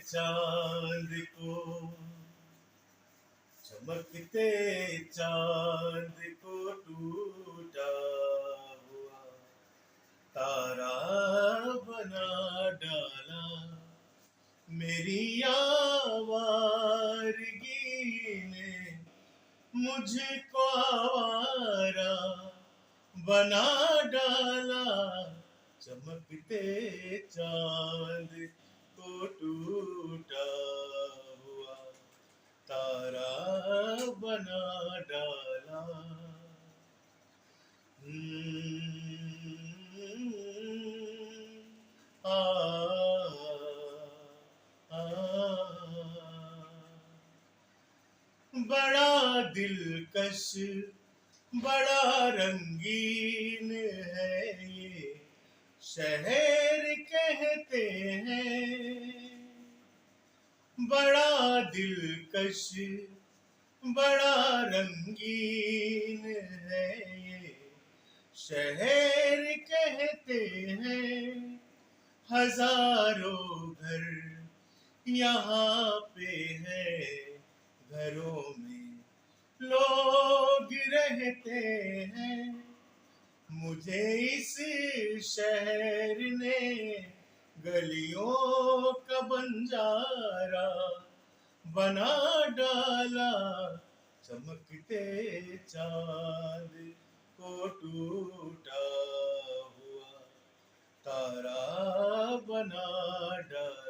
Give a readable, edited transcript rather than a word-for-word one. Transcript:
चांद को, चमकते चांद को टूटा हुआ तारा बना डाला। मेरी आवारगी ने मुझको आवारा बना डाला। चमकते चांद को टूटा हुआ तारा बना डाला। आ, आ, बड़ा दिलकश बड़ा रंगीन है ये शहर कहते हैं। बड़ा दिलकश बड़ा रंगीन है ये शहर कहते हैं। हजारों घर यहाँ पे है, घरों में लोग रहते हैं। मुझे इस शहर ने गलियों का बंजारा बना डाला। चमकते चांद को टूटा हुआ तारा बना डाला।